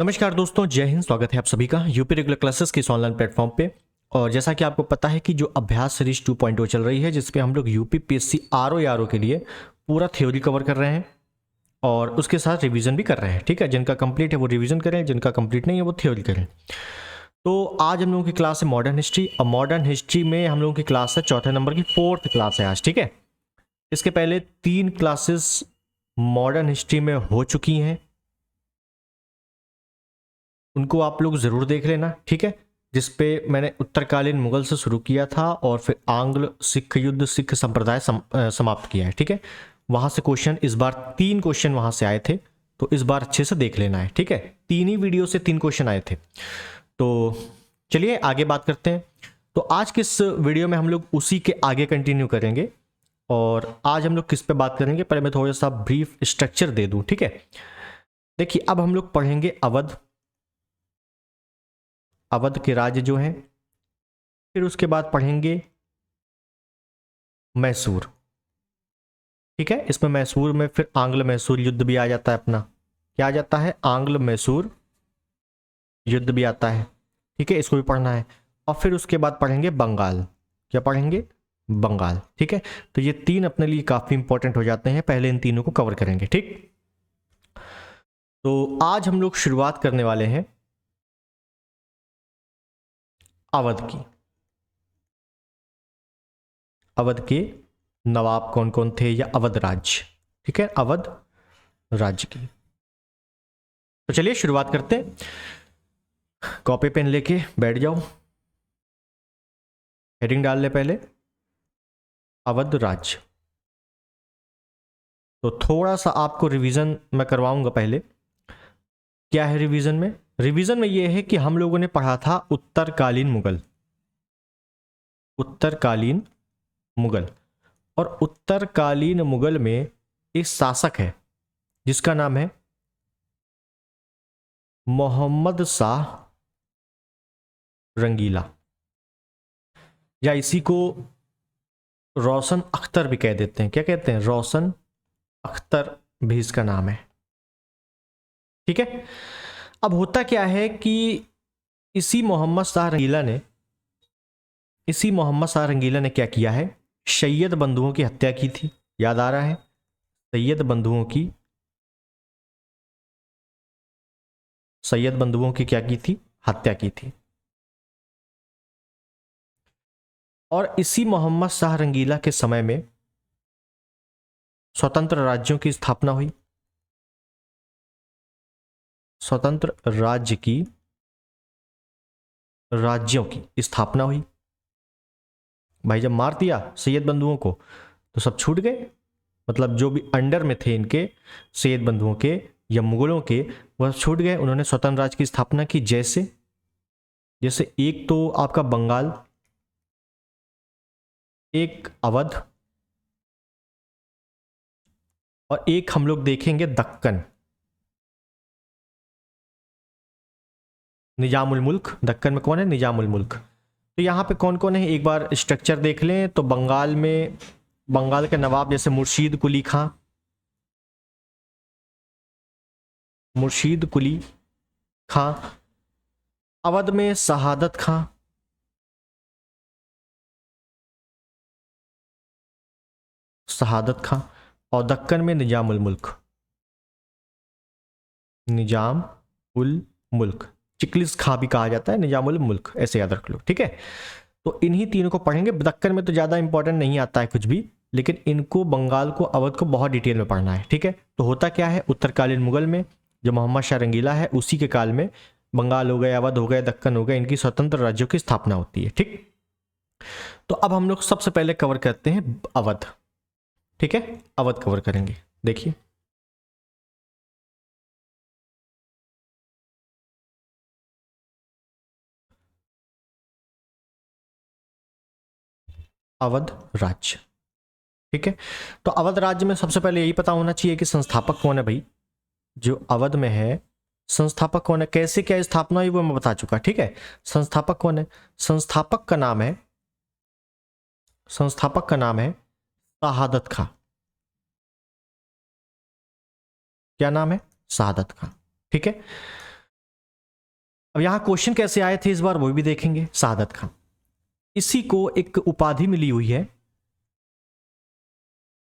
नमस्कार दोस्तों, जय हिंद। स्वागत है आप सभी का यूपी रेगुलर क्लासेस के इस ऑनलाइन प्लेटफॉर्म पे। और जैसा कि आपको पता है कि जो अभ्यास सीरीज 2.0 चल रही है, जिसपे हम लोग यूपी पीएससी आरओ के लिए पूरा थ्योरी कवर कर रहे हैं और उसके साथ रिवीजन भी कर रहे हैं। ठीक है, जिनका कंप्लीट है वो रिवीजन करें, जिनका कंप्लीट नहीं है वो थ्योरी करें। तो आज हम लोगों की क्लास है मॉडर्न हिस्ट्री। और मॉडर्न हिस्ट्री में हम लोगों की क्लास है चौथे नंबर की, 4th क्लास है आज। ठीक है, इसके पहले 3 क्लासेस मॉडर्न हिस्ट्री में हो चुकी हैं, उनको आप लोग ज़रूर देख लेना। ठीक है, जिसपे मैंने उत्तरकालीन मुगल से शुरू किया था और फिर आंग्ल सिख युद्ध, सिख संप्रदाय समाप्त किया है। ठीक है, वहाँ से क्वेश्चन इस बार 3 क्वेश्चन वहाँ से आए थे, तो इस बार अच्छे से देख लेना है। ठीक है, 3 ही वीडियो से 3 क्वेश्चन आए थे। तो चलिए आगे बात करते हैं। तो आज के इस वीडियो में हम लोग उसी के आगे कंटिन्यू करेंगे। और आज हम लोग किस पे बात करेंगे, पहले मैं थोड़ा सा ब्रीफ स्ट्रक्चर दे दूं। ठीक है, देखिए अब हम लोग पढ़ेंगे अवध के राज्य जो हैं, फिर उसके बाद पढ़ेंगे मैसूर। ठीक है, इसमें मैसूर में फिर आंग्ल मैसूर युद्ध भी आ जाता है अपना। क्या आ जाता है? आंग्ल मैसूर युद्ध भी आता है। ठीक है, इसको भी पढ़ना है। और फिर उसके बाद पढ़ेंगे बंगाल। क्या पढ़ेंगे? बंगाल। ठीक है, तो ये 3 अपने लिए काफी इंपॉर्टेंट हो जाते हैं, पहले इन तीनों को कवर करेंगे। ठीक, तो आज हम लोग शुरुआत करने वाले हैं अवध की। अवध के नवाब कौन कौन थे, या अवध राज्य। ठीक है, अवध राज्य की। तो चलिए शुरुआत करते हैं। कॉपी पेन लेके बैठ जाओ, हेडिंग डाल ले पहले, अवध राज्य। तो थोड़ा सा आपको रिवीजन मैं करवाऊंगा पहले। क्या है रिवीजन में? रिवीजन में यह है कि हम लोगों ने पढ़ा था उत्तरकालीन मुगल। उत्तरकालीन मुगल, और उत्तरकालीन मुगल में एक शासक है जिसका नाम है मोहम्मद शाह रंगीला, या इसी को रोशन अख्तर भी कह देते हैं। क्या कहते हैं? रोशन अख्तर भी इसका नाम है। ठीक है, अब होता क्या है कि इसी मोहम्मद शाह रंगीला ने क्या किया है? सैयद बंधुओं की हत्या की थी। याद आ रहा है? सैयद बंधुओं की क्या की थी? हत्या की थी। और इसी मोहम्मद शाह रंगीला के समय में स्वतंत्र राज्यों की स्थापना हुई। स्वतंत्र राज्यों की स्थापना हुई। भाई जब मार दिया सैयद बंधुओं को तो सब छूट गए, मतलब जो भी अंडर में थे इनके, सैयद बंधुओं के या मुगलों के, वह छूट गए। उन्होंने स्वतंत्र राज्य की स्थापना की। जैसे जैसे एक तो आपका बंगाल, एक अवध, और एक हम लोग देखेंगे दक्कन, निजामुल मुल्क। दक्कन में कौन है? निजामुल मुल्क। तो यहाँ पे कौन कौन है एक बार स्ट्रक्चर देख लें। तो बंगाल के नवाब जैसे मुर्शीद कुली खां। अवध में शहादत खां। और दक्कन में निजाम उल मुल्क। चिकलिस खां भी कहा जाता है, निजाम उल मुल्क, ऐसे याद रख लो। ठीक है, तो इन्हीं तीनों को पढ़ेंगे। दक्कन में तो ज़्यादा इंपॉर्टेंट नहीं आता है कुछ भी, लेकिन इनको, बंगाल को, अवध को बहुत डिटेल में पढ़ना है। ठीक है, तो होता क्या है, उत्तरकालीन मुगल में जो मोहम्मद शाह रंगीला है उसी के काल में बंगाल हो गए, अवध हो गए, दक्कन हो गए, इनकी स्वतंत्र राज्यों की स्थापना होती है। ठीक, तो अब हम लोग सबसे पहले कवर करते हैं अवध। ठीक है, अवध कवर करेंगे। देखिए अवध राज्य। ठीक है, तो अवध राज्य में सबसे पहले यही पता होना चाहिए कि संस्थापक कौन है। भाई जो अवध में है, संस्थापक कौन है, कैसे क्या स्थापना हुई वो मैं बता चुका। ठीक है, संस्थापक कौन है? संस्थापक का नाम है शहादत खां। क्या नाम है? शहादत खां। ठीक है, अब यहाँ क्वेश्चन कैसे आए थे इस बार वो भी देखेंगे। शहादत खां, इसी को एक उपाधि मिली हुई है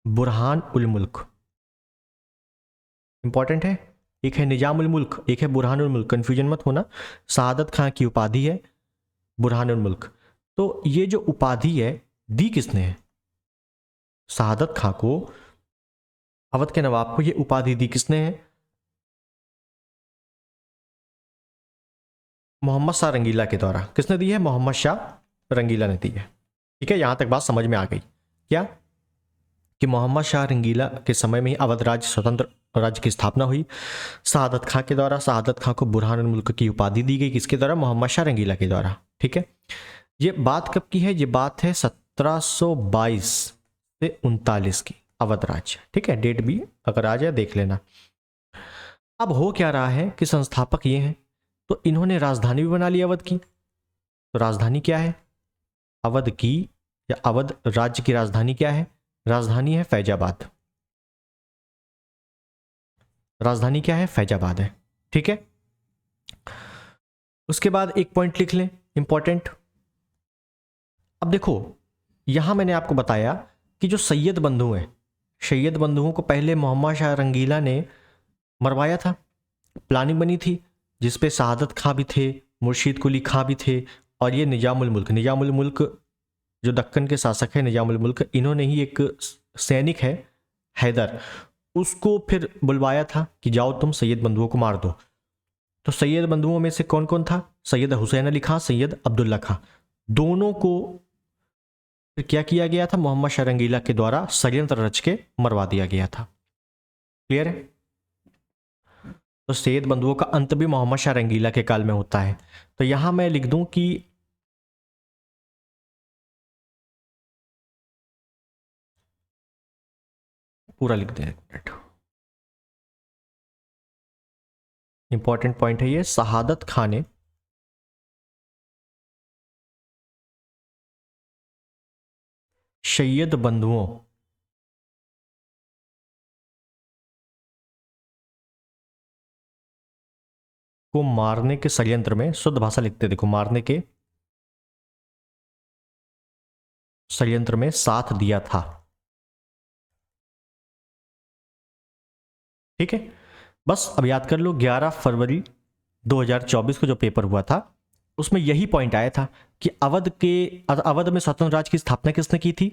बुरहान उल मुल्क। इंपॉर्टेंट है, एक है निजाम उल मुल्क, एक है बुरहान उल मुल्क, कंफ्यूजन मत होना। शहादत खां की उपाधि है बुरहान उल मुल्क। तो ये जो उपाधि है दी किसने है? शहादत खां को, अवध के नवाब को ये उपाधि दी किसने है? मोहम्मद शाह रंगीला के द्वारा। किसने दी है? मोहम्मद शाह रंगीला ने दी है। ठीक है, यहां तक बात समझ में आ गई क्या? कि मोहम्मद शाह रंगीला के समय में ही अवध राज्य स्वतंत्र राज्य की स्थापना हुई शहादत खां के द्वारा। शहादत खां को बुरहान मुल्क की उपाधि दी गई, किसके द्वारा? मोहम्मद शाह रंगीला के द्वारा। ठीक है, ये बात कब की है? ये बात है 1722 से 39 की, अवध राज्य। ठीक है, डेट भी अगर आ जाए देख लेना। अब हो क्या रहा है कि संस्थापक ये हैं, तो इन्होंने राजधानी भी बना ली अवध की। तो राजधानी क्या है अवध की, या अवध राज्य की राजधानी क्या है? राजधानी है फैजाबाद। राजधानी क्या है? फैजाबाद है। ठीक है, उसके बाद एक पॉइंट लिख लें इंपॉर्टेंट। अब देखो, यहां मैंने आपको बताया कि जो सैयद बंधु हैं, सैयद बंधुओं को पहले मोहम्मद शाह रंगीला ने मरवाया था। प्लानिंग बनी थी जिसपे शहादत खां भी थे, मुर्शीद कुली खां भी थे, और ये निजामुल मुल्क, निजामुल मुल्क जो दक्कन के शासक है निजामुल मुल्क, इन्होंने ही एक सैनिक है हैदर, उसको फिर बुलवाया था कि जाओ तुम सैयद बंधुओं को मार दो। तो सैयद बंधुओं में से कौन कौन था? सैयद हुसैन अली खां, सैयद अब्दुल्ला खां, दोनों को फिर क्या किया गया था? मोहम्मद शाह रंगीला के द्वारा षड्यंत्र रच के मरवा दिया गया था। क्लियर है? तो सैयद बंधुओं का अंत भी मोहम्मद शाह रंगीला के काल में होता है। तो यहां मैं लिख दूं कि पूरा लिख दें, इंपॉर्टेंट पॉइंट है ये। शहादत खां ने सैयद बंधुओं को मारने के षड्यंत्र में, शुद्ध भाषा लिखते देखो, मारने के षड्यंत्र में साथ दिया था। ठीक है, बस अब याद कर लो 11 फरवरी 2024 को जो पेपर हुआ था उसमें यही पॉइंट आया था कि अवध में स्वतंत्र राज्य की स्थापना किसने की थी?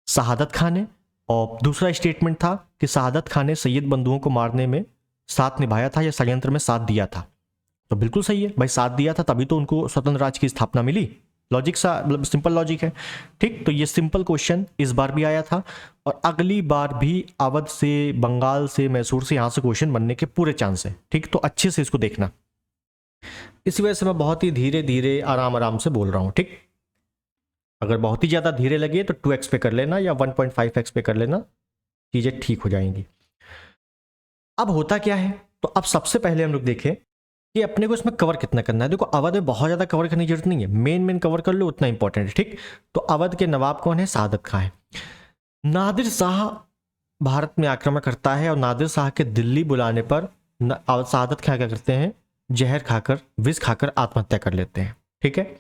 शहादत खां ने। और दूसरा स्टेटमेंट था कि शहादत खां ने सैयद बंधुओं को मारने में साथ निभाया था या षड्यंत्र में साथ दिया था। तो बिल्कुल सही है भाई, साथ दिया था तभी तो उनको स्वतंत्र राज्य की स्थापना मिली। लॉजिक सा, मतलब सिंपल लॉजिक है। ठीक, तो ये सिंपल क्वेश्चन इस बार भी आया था और अगली बार भी अवध से, बंगाल से, मैसूर से, यहां से क्वेश्चन बनने के पूरे चांस है। ठीक, तो अच्छे से इसको देखना। इसी वजह से मैं बहुत ही धीरे धीरे आराम आराम से बोल रहा हूं। ठीक, अगर बहुत ही ज्यादा धीरे लगे तो 2x पे कर लेना या 1.5x पे कर लेना, चीजें ठीक हो जाएंगी। अब होता क्या है, तो अब सबसे पहले हम लोग देखें कि अपने को इसमें कवर कितना करना है। देखो, अवध में बहुत ज्यादा कवर करने की जरूरत नहीं है, मेन कवर कर लो उतना इंपॉर्टेंट है। ठीक, तो अवध के नवाब कौन है? शहादत खां है। नादिर शाह भारत में आक्रमण करता है और नादिर शाह के दिल्ली बुलाने पर शहादत खां क्या करते हैं? जहर खाकर, विष खाकर आत्महत्या कर लेते हैं। ठीक है,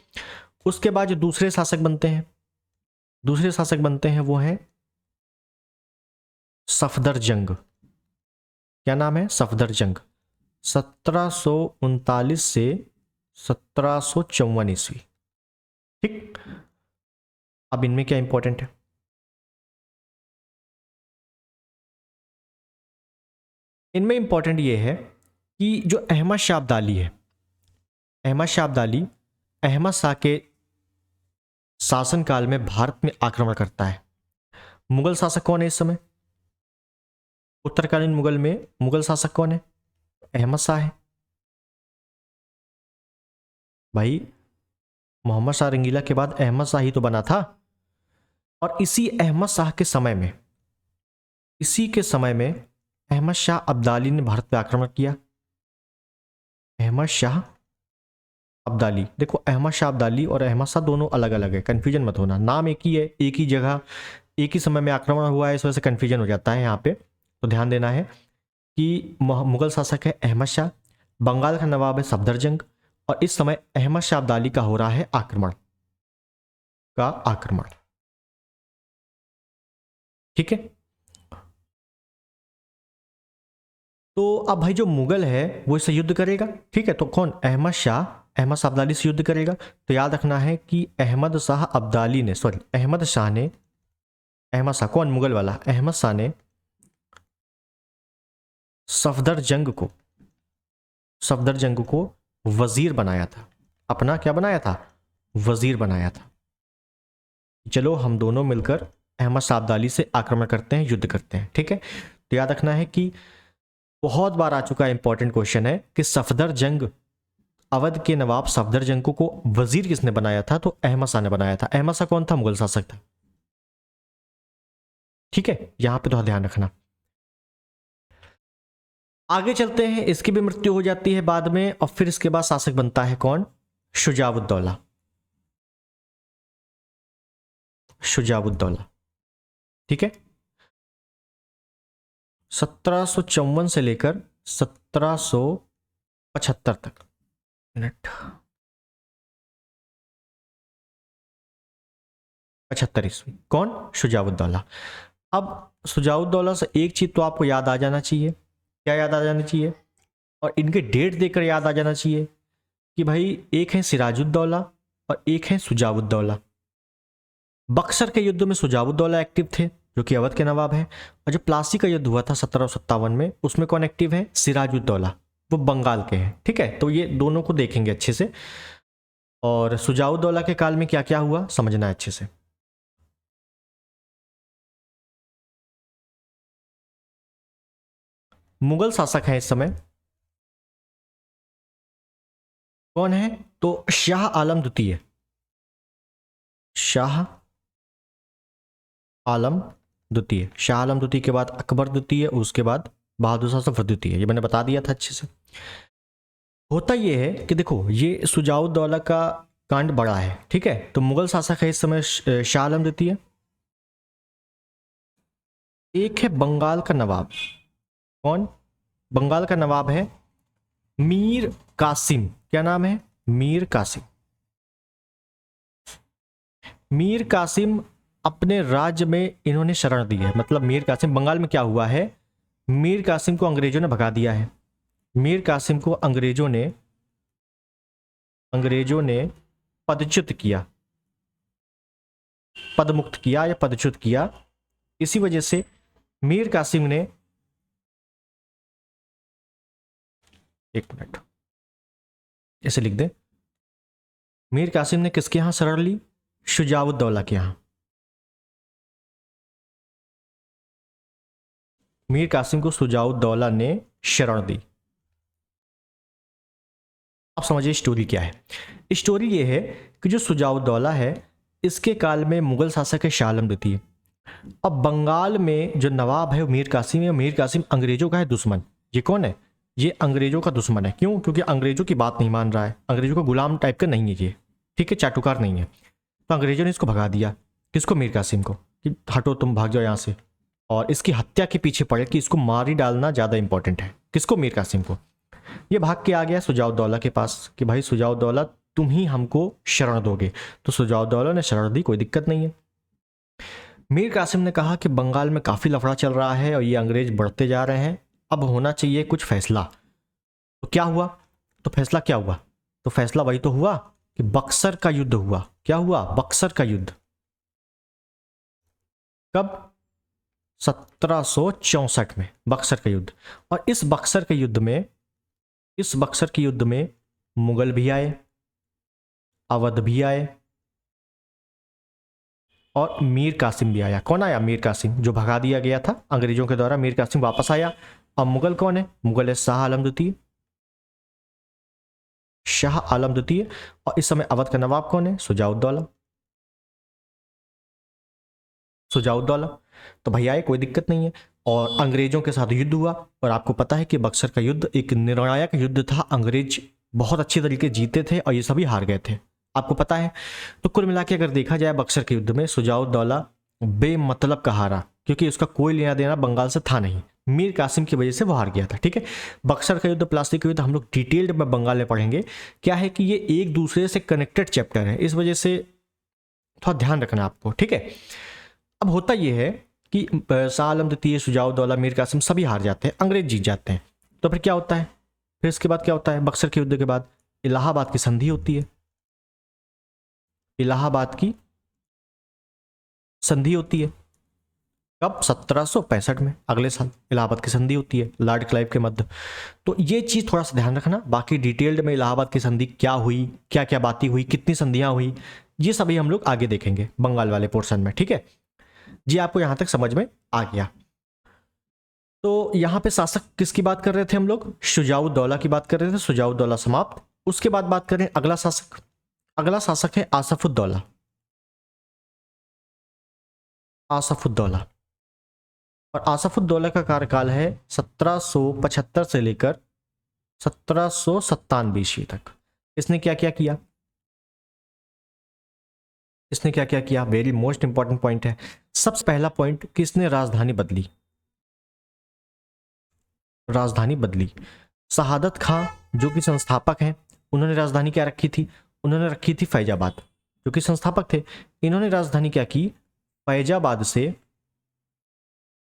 उसके बाद जो दूसरे शासक बनते हैं, दूसरे शासक बनते हैं वो हैं सफदरजंग। क्या नाम है? सफदरजंग। 1739 से 1754 ईस्वी। ठीक, अब इनमें क्या इंपॉर्टेंट है? इनमें इंपॉर्टेंट ये है कि जो अहमद शाह अब्दाली है, अहमद शाह अब्दाली अहमद शाह के शासनकाल में भारत में आक्रमण करता है। मुगल शासक कौन है इस समय? उत्तरकालीन मुगल में मुगल शासक कौन है? अहमद शाह है भाई। मोहम्मद शाह रंगीला के बाद अहमद शाह ही तो बना था। और इसी अहमद शाह के समय में, इसी के समय में अहमद शाह अब्दाली ने भारत पे आक्रमण किया। अहमद शाह अब्दाली, देखो अहमद शाह अब्दाली और अहमद शाह दोनों अलग अलग है, कंफ्यूजन मत होना, नाम एक ही है, एक ही जगह, एक ही समय में आक्रमण हुआ है, इस वजह से कंफ्यूजन हो जाता है यहाँ पे। तो ध्यान देना है कि मुगल शासक है अहमद शाह, बंगाल का नवाब है सफदरजंग, और इस समय अहमद शाह अब्दाली का हो रहा है आक्रमण। ठीक है। तो अब भाई जो मुगल है वो इससे युद्ध करेगा, ठीक है। तो कौन? अहमद शाह अब्दाली से युद्ध करेगा। तो याद रखना है कि अहमद शाह कौन? मुगल वाला अहमद शाह ने सफदरजंग को वजीर बनाया था। अपना क्या बनाया था? वजीर बनाया था। चलो हम दोनों मिलकर अहमद शाह अब्दाली से आक्रमण करते हैं, युद्ध करते हैं, ठीक है। तो याद रखना है कि बहुत बार आ चुका इंपॉर्टेंट क्वेश्चन है कि सफदरजंग, अवध के नवाब सफदरजंग को वजीर किसने बनाया था? तो अहमद शाह ने बनाया था। अहमद शाह कौन था? मुगल शासक था, ठीक है। यहां पे तो ध्यान रखना। आगे चलते हैं। इसकी भी मृत्यु हो जाती है बाद में, और फिर इसके बाद शासक बनता है कौन? शुजाउद्दौला। ठीक है। 1754 से लेकर 1775 तक। मिनट 75 ईस्वी। कौन? शुजाउद्दौला। अब शुजाउद्दौला से एक चीज तो आपको याद आ जाना चाहिए। क्या याद आ जाना चाहिए? और इनके डेट देखकर याद आ जाना चाहिए कि भाई एक है सिराजुद्दौला और एक है शुजाउद्दौला। बक्सर के युद्ध में शुजाउद्दौला एक्टिव थे, जो कि अवध के नवाब हैं। और जो प्लासी का युद्ध हुआ था 1757 में, उसमें कौन एक्टिव है? सिराजुद्दौला, वो बंगाल के हैं, ठीक है। तो ये दोनों को देखेंगे अच्छे से, और शुजाउद्दौला के काल में क्या क्या हुआ समझना है अच्छे से। मुगल शासक हैं इस समय, कौन है? तो शाह आलम द्वितीय। शाह आलम द्वितीय के बाद अकबर द्वितीय, उसके बाद बहादुर शाह जफर द्वितीय। ये मैंने बता दिया था अच्छे से। होता ये है कि देखो, ये शुजाउद्दौला का कांड बड़ा है, ठीक है। तो मुगल शासक है इस समय शाह आलम द्वितीय। एक है बंगाल का नवाब। कौन? बंगाल का नवाब है मीर कासिम। क्या नाम है? मीर कासिम। मीर कासिम अपने राज्य में इन्होंने शरण दी है। मतलब मीर कासिम, बंगाल में क्या हुआ है, मीर कासिम को अंग्रेजों ने भगा दिया है। मीर कासिम को अंग्रेजों ने पदच्युत किया, पदमुक्त किया या पदच्युत किया। इसी वजह से मीर कासिम ने, एक मिनट ऐसे लिख दे, मीर कासिम ने किसके यहां शरण ली? शुजाउद्दौला के यहां। मीर कासिम को शुजाउद्दौला ने शरण दी। आप समझिए स्टोरी क्या है। स्टोरी ये है कि जो शुजाउद्दौला है, इसके काल में मुगल शासक है शाह आलम द्वितीय। अब बंगाल में जो नवाब है मीर कासिम है। मीर कासिम अंग्रेजों का है दुश्मन। ये कौन है? ये अंग्रेजों का दुश्मन है। क्यों? क्योंकि अंग्रेजों की बात नहीं मान रहा है, अंग्रेजों का गुलाम टाइप का नहीं है ये, ठीक है, चाटुकार नहीं है। तो अंग्रेजों ने इसको भगा दिया। किसको? मीर कासिम को, कि हटो तुम, भाग जाओ यहाँ से। और इसकी हत्या के पीछे पड़े कि इसको मार ही डालना ज़्यादा इंपॉर्टेंट है। किसको? मीर कासिम को। ये भाग के आ गया शुजाउद्दौला के पास कि भाई शुजाउद्दौला, तुम ही हमको शरण दोगे। तो शुजाउद्दौला ने शरण दी, कोई दिक्कत नहीं है। मीर कासिम ने कहा कि बंगाल में काफ़ी लफड़ा चल रहा है और ये अंग्रेज बढ़ते जा रहे हैं, अब होना चाहिए कुछ फैसला। तो क्या हुआ? तो फैसला क्या हुआ? तो फैसला वही तो हुआ कि बक्सर का युद्ध हुआ। क्या हुआ? बक्सर का युद्ध। कब? 1764 में बक्सर का युद्ध। और इस बक्सर के युद्ध में मुगल भी आए, अवध भी आए, और मीर कासिम भी आया। कौन आया? मीर कासिम, जो भगा दिया गया था अंग्रेजों के द्वारा। मीर कासिम वापस आया। अब मुगल कौन है? मुगल है शाह आलम द्वितीय। शाह आलम द्वितीय। और इस समय अवध का नवाब कौन है? शुजाउद्दौला। तो भैया आए, कोई दिक्कत नहीं है। और अंग्रेजों के साथ युद्ध हुआ। और आपको पता है कि बक्सर का युद्ध एक निर्णायक युद्ध था। अंग्रेज बहुत अच्छी तरीके जीते थे और ये सभी हार गए थे, आपको पता है। तो कुल मिला के अगर देखा जाए, बक्सर के युद्ध में शुजाउद्दौला बेमतलब का हारा, क्योंकि उसका कोई लेना देना बंगाल से था नहीं। मीर कासिम की वजह से वो हार गया था। ठीक है, बक्सर का युद्ध, प्लासी का युद्ध हम लोग डिटेल्ड में बंगाल में पढ़ेंगे। क्या है कि ये एक दूसरे से कनेक्टेड चैप्टर है, इस वजह से थोड़ा ध्यान रखना आपको। ठीक है, अब होता ये है कि शाह आलम द्वितीय, शुजाउद्दौला, मीर कासिम सभी हार जाते हैं, अंग्रेज जीत जाते हैं। तो फिर क्या होता है, फिर इसके बाद क्या होता है, बक्सर के युद्ध के बाद इलाहाबाद की संधि होती है। इलाहाबाद की संधि होती है कब, 1765 में, अगले साल इलाहाबाद की संधि होती है लॉर्ड क्लाइव के मध्य। तो ये चीज थोड़ा सा ध्यान रखना। बाकी डिटेल्ड में इलाहाबाद की संधि क्या हुई, क्या क्या बातें हुई, कितनी संधियां हुई, ये सभी हम लोग आगे देखेंगे बंगाल वाले पोर्शन में। ठीक है जी, आपको यहां तक समझ में आ गया। तो यहां पे शासक किसकी बात कर रहे थे हम लोग, शुजाउद्दौला की बात कर रहे थे। शुजाउद्दौला समाप्त। उसके बाद बात करें अगला शासक, अगला शासक है आसफुद्दौला। आसफुद्दौला, और आसफुद्दौला का कार्यकाल है 1775 से लेकर 1797 ईस्वी तक। इसने क्या क्या किया, इसने क्या क्या किया, वेरी मोस्ट इंपॉर्टेंट पॉइंट है। सबसे पहला पॉइंट कि इसने राजधानी बदली, राजधानी बदली। शहादत खां जो कि संस्थापक हैं, उन्होंने राजधानी क्या रखी थी, उन्होंने रखी थी फैजाबाद, जो कि संस्थापक थे। इन्होंने राजधानी क्या की, फैजाबाद से,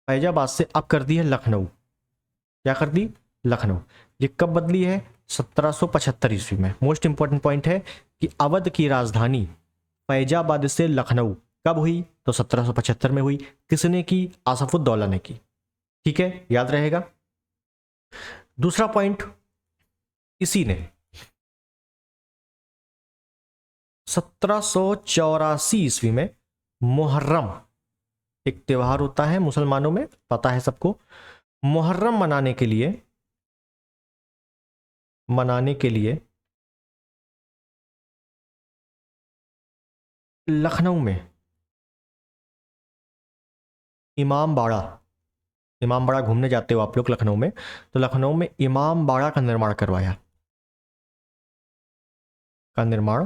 फैजाबाद से अब कर दी है लखनऊ। क्या कर दी, लखनऊ। ये कब बदली है, 1775 ईस्वी में। मोस्ट इंपॉर्टेंट पॉइंट है कि अवध की राजधानी फैजाबाद से लखनऊ कब हुई, तो 1775 में हुई। किसने की, आसफुद्दौला ने की। ठीक है, याद रहेगा। दूसरा पॉइंट, इसी ने 1784 ईस्वी में मुहर्रम, एक त्योहार होता है मुसलमानों में, पता है सबको, मुहर्रम मनाने के लिए, मनाने के लिए लखनऊ में इमामबाड़ा, इमामबाड़ा घूमने जाते हो आप लोग लखनऊ में, तो लखनऊ में इमामबाड़ा का निर्माण करवाया, का निर्माण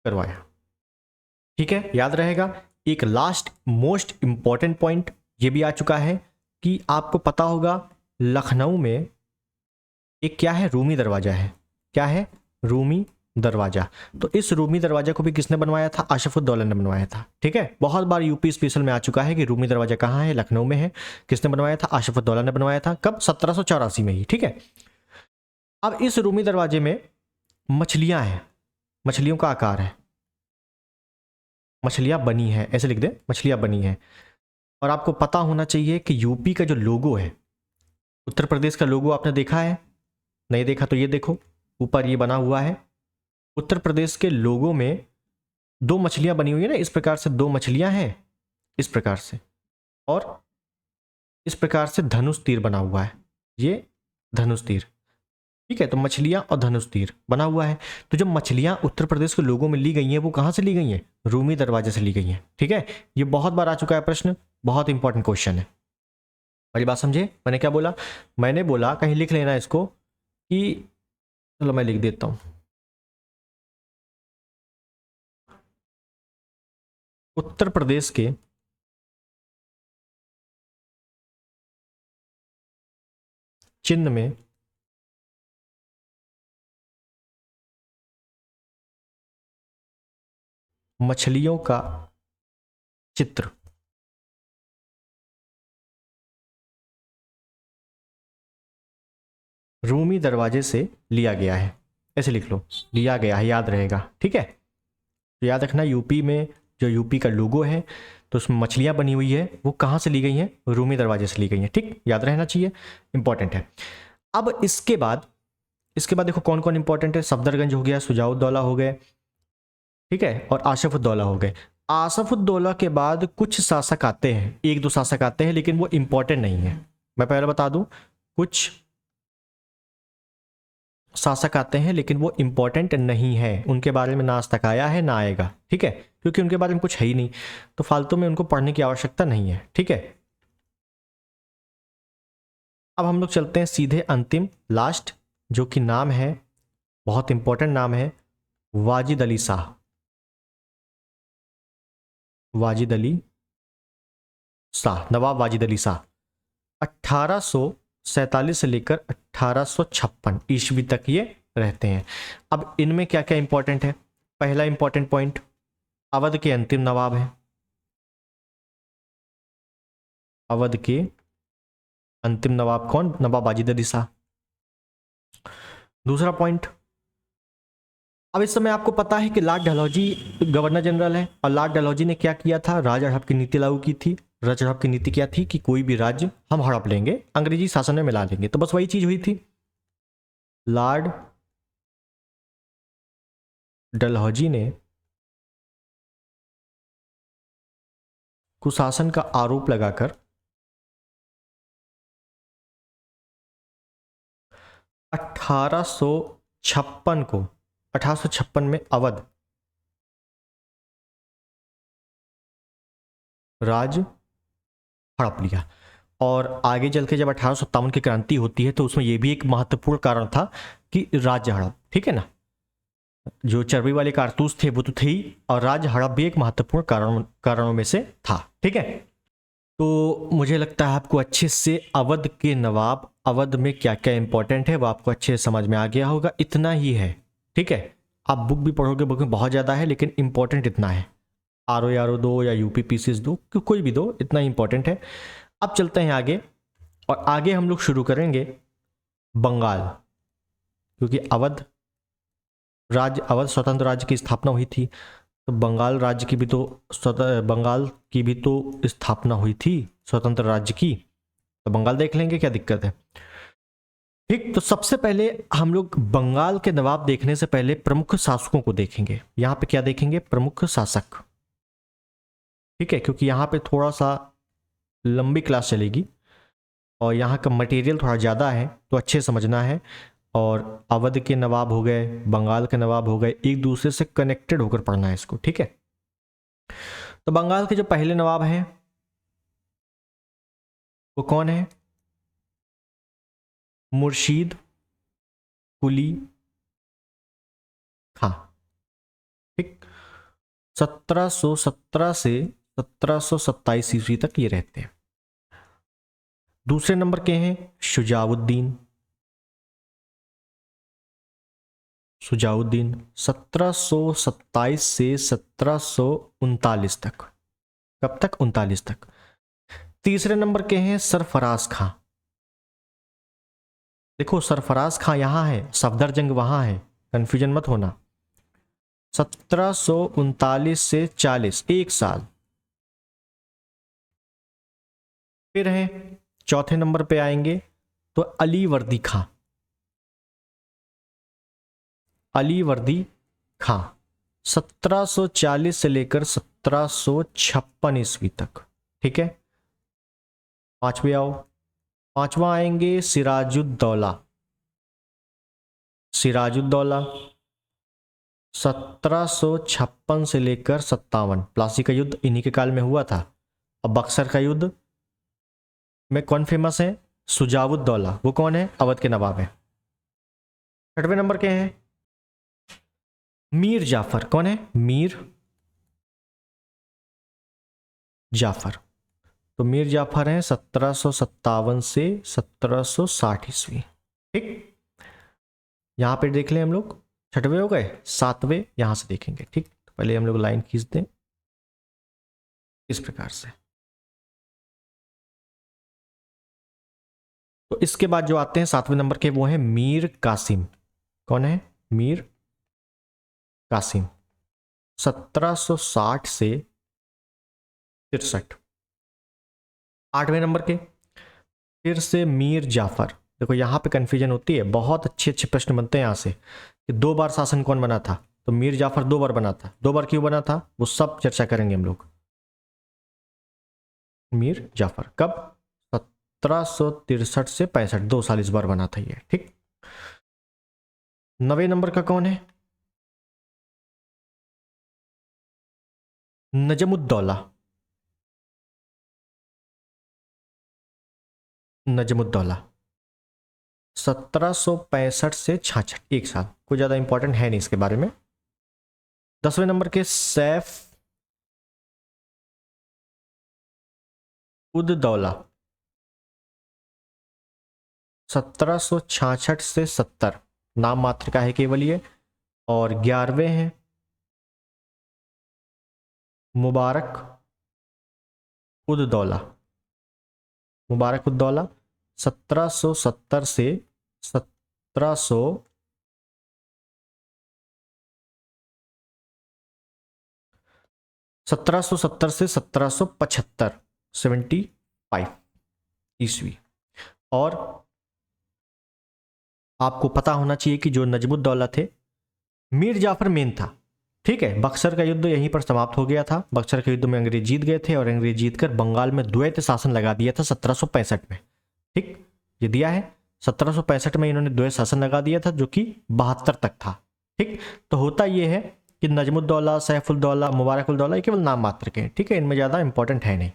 करवाया। ठीक है, याद रहेगा। एक लास्ट मोस्ट इंपॉर्टेंट पॉइंट ये भी आ चुका है कि आपको पता होगा लखनऊ में एक क्या है, रूमी दरवाजा है। क्या है, रूमी दरवाजा। तो इस रूमी दरवाजा को भी किसने बनवाया था, आशफुद्दौला ने बनवाया था। ठीक है, बहुत बार यूपी स्पेशल में आ चुका है कि रूमी दरवाजा कहाँ है, लखनऊ में है। किसने बनवाया था, आशफुद्दौला ने बनवाया था। कब, 1784 में ही। ठीक है, अब इस रूमी दरवाजे में मछलियां हैं, मछलियों का आकार है, मछलियां बनी है, ऐसे लिख दे, मछलियां बनी है। और आपको पता होना चाहिए कि यूपी का जो लोगो है, उत्तर प्रदेश का लोगो आपने देखा है, नहीं देखा तो ये देखो, ऊपर ये बना हुआ है। उत्तर प्रदेश के लोगों में दो मछलियां बनी हुई है ना, इस प्रकार से दो मछलियां हैं, इस प्रकार से, और इस प्रकार से धनुष तीर बना हुआ है, ये धनुष तीर। ठीक है, तो मछलियां और धनुष तीर बना हुआ है। तो जब मछलियां उत्तर प्रदेश के लोगों में ली गई हैं, वो कहां से ली गई हैं, रूमी दरवाजे से ली गई हैं। ठीक है, ये बहुत बार आ चुका है प्रश्न, बहुत इंपॉर्टेंट क्वेश्चन है। पहली बात समझे, मैंने क्या बोला, मैंने बोला कहीं लिख लेना इसको कि, चलो मैं लिख देता हूं, उत्तर प्रदेश के चिन्ह में मछलियों का चित्र रूमी दरवाजे से लिया गया है, ऐसे लिख लो, लिया गया है, याद रहेगा। ठीक है, तो याद रखना यूपी में जो यूपी का लोगो है, तो उसमें मछलियां बनी हुई है, वो कहाँ से ली गई हैं, रूमी दरवाजे से ली गई हैं। ठीक, याद रहना चाहिए, इंपॉर्टेंट है। अब इसके बाद, इसके बाद देखो कौन कौन इंपॉर्टेंट है, सफदरगंज हो गया, शुजाउद्दौला हो गए, ठीक है, और आशफुद्दौला हो गए। आसफुद्दौला के बाद कुछ शासक आते हैं, एक दो शासक आते हैं, लेकिन वो इंपॉर्टेंट नहीं है। मैं पहले बता दूं, कुछ शासक आते हैं लेकिन वो इंपॉर्टेंट नहीं है, उनके बारे में ना आज तक आया है ना आएगा। ठीक है, क्योंकि उनके बारे में कुछ है ही नहीं, तो फालतू में उनको पढ़ने की आवश्यकता नहीं है। ठीक है, अब हम लोग चलते हैं सीधे अंतिम लास्ट, जो कि नाम है, बहुत इंपॉर्टेंट नाम है, वाजिद अली शाह। वाजिद अली शाह, नवाब वाजिद अली शाह 1847 से लेकर 1856 ईस्वी तक ये रहते हैं। अब इनमें क्या क्या इंपॉर्टेंट है? पहला इंपॉर्टेंट पॉइंट, अवध के अंतिम नवाब हैं। अवध के अंतिम नवाब कौन? नवाब वाजिद अली शाह। दूसरा पॉइंट, अब इस समय आपको पता है कि लॉर्ड डलहौजी गवर्नर जनरल है, और लॉर्ड डलहौजी ने क्या किया था? राज हड़प की नीति लागू की थी। राज हड़प की नीति क्या थी? कि कोई भी राज्य हम हड़प लेंगे, अंग्रेजी शासन में मिला लेंगे। तो बस वही चीज हुई थी। लॉर्ड डलहौजी ने कुशासन का आरोप लगाकर 1856 में अवध राज हड़प लिया। और आगे चल के जब 1857 की क्रांति होती है तो उसमें यह भी एक महत्वपूर्ण कारण था कि राज्य हड़प, ठीक है ना, जो चर्बी वाले कारतूस थे वो तो थे ही, और राज्य हड़प भी एक महत्वपूर्ण कारणों में से था, ठीक है। तो मुझे लगता है आपको अच्छे से अवध के नवाब, अवध में क्या क्या इंपॉर्टेंट है वो आपको अच्छे से समझ में आ गया होगा। इतना ही है, ठीक है। आप बुक भी पढ़ोगे, बुक में बहुत ज़्यादा है, लेकिन इंपॉर्टेंट इतना है। RO दो या UP PCs दो, कोई भी दो, इतना इंपॉर्टेंट है। अब चलते हैं आगे, और आगे हम लोग शुरू करेंगे बंगाल, क्योंकि अवध स्वतंत्र राज्य की स्थापना हुई थी, तो बंगाल राज्य की भी तो बंगाल की भी तो स्थापना हुई थी स्वतंत्र राज्य की, तो बंगाल देख लेंगे, क्या दिक्कत है। ठीक, तो सबसे पहले हम लोग बंगाल के नवाब देखने से पहले प्रमुख शासकों को देखेंगे। यहां पे क्या देखेंगे? प्रमुख शासक, ठीक है, क्योंकि यहां पे थोड़ा सा लंबी क्लास चलेगी और यहाँ का मटेरियल थोड़ा ज़्यादा है, तो अच्छे समझना है। और अवध के नवाब हो गए, बंगाल के नवाब हो गए, एक दूसरे से कनेक्टेड होकर पढ़ना है इसको, ठीक है। तो बंगाल के जो पहले नवाब हैं वो कौन है? मुर्शीद कुली खां, ठीक। 1717 से 1727 ईस्वी तक ये रहते हैं। दूसरे नंबर के हैं शुजाउद्दीन। 1727 से 1739 तक। कब तक? 39 तक। तीसरे नंबर के हैं सरफराज खां। देखो सरफराज खां यहां है, सफदरजंग वहां है, कंफ्यूजन मत होना। 1739 से 40, एक साल। फिर है चौथे नंबर पे आएंगे तो अली वर्दी खां। अली वर्दी खां 1740 से लेकर 1756 ईस्वी तक, ठीक है। पांचवे आओ, पांचवा आएंगे सिराजुद्दौला। सिराजुद्दौला 1756 से लेकर 57, प्लासी का युद्ध इन्हीं के काल में हुआ था। अब बक्सर का युद्ध में कौन फेमस है? सुजाउद्दौला। वो कौन है? अवध के नवाब है। छठवें नंबर के हैं मीर जाफर। कौन है? मीर जाफर। तो मीर जाफर हैं 1757 से 1760 ईस्वी, ठीक। यहां पे देख लें हम लोग, छठवें हो गए, सातवें यहां से देखेंगे, ठीक। तो पहले हम लोग लाइन खींच दें इस प्रकार से। तो इसके बाद जो आते हैं सातवें नंबर के वो हैं मीर कासिम। कौन है? मीर कासिम 1760 से 63। आठवें नंबर के फिर से मीर जाफर। देखो यहां पे कंफ्यूजन होती है, बहुत अच्छे अच्छे प्रश्न बनते हैं यहां से कि 2 बार शासन कौन बना था। तो मीर जाफर 2 बार बना था, 2 बार क्यों बना था वो सब चर्चा करेंगे हम लोग। मीर जाफर कब? 1763 से 65, 2 साल इस बार बना था ये, ठीक। 9वें नंबर का कौन है? नजमुद्दौला। नजमुद्दौला 1765 से 66, एक साल। कोई ज्यादा इंपॉर्टेंट है नहीं इसके बारे में। 10वें नंबर के सैफ उद्दौला 1766 से 70, नाम मात्र का है केवल ये। और 11वें हैं मुबारक उद्दौला। मुबारक उद्दौला 1770 से 1700 1770 से 1775, 75 ईस्वी। और आपको पता होना चाहिए कि जो नजमुद्दौला थे, मीर जाफर मेन था। ठीक है, बक्सर का युद्ध यहीं पर समाप्त हो गया था। बक्सर के युद्ध में अंग्रेज जीत गए थे और अंग्रेज जीतकर बंगाल में द्वैत शासन लगा दिया था 1765 में। ठीक, ये दिया है 1765 में इन्होंने द्वैत शासन लगा दिया था, जो कि 72 तक था। ठीक, तो होता यह है कि नजमुद्दौला, सैफुद्दौला, मुबारकुद्दौला ये केवल नाम मात्र के हैं। ठीक है, इनमें ज़्यादा इंपॉर्टेंट है नहीं।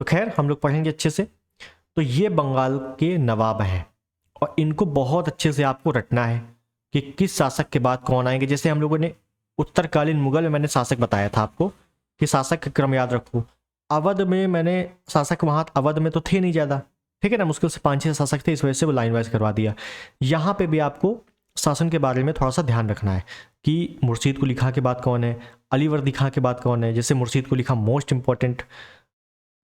तो खैर हम लोग पढ़ेंगे अच्छे से। तो ये बंगाल के नवाब हैं और इनको बहुत अच्छे से आपको रटना है कि किस शासक के बाद कौन आएंगे। जैसे हम लोगों ने उत्तरकालीन मुगल में मैंने शासक बताया था आपको कि शासक का क्रम याद रखो। अवध में मैंने शासक, वहाँ अवध में तो थे नहीं ज़्यादा, ठीक है ना, मुश्किल से 5-6 शासक थे, इस वजह से वो लाइन वाइज करवा दिया। यहाँ पे भी आपको शासन के बारे में थोड़ा सा ध्यान रखना है कि मुर्शीद कुली खां के बाद कौन है, अलीवर्दी खां के बाद कौन है। जैसे मुर्शीद कुली खां मोस्ट इंपॉर्टेंट,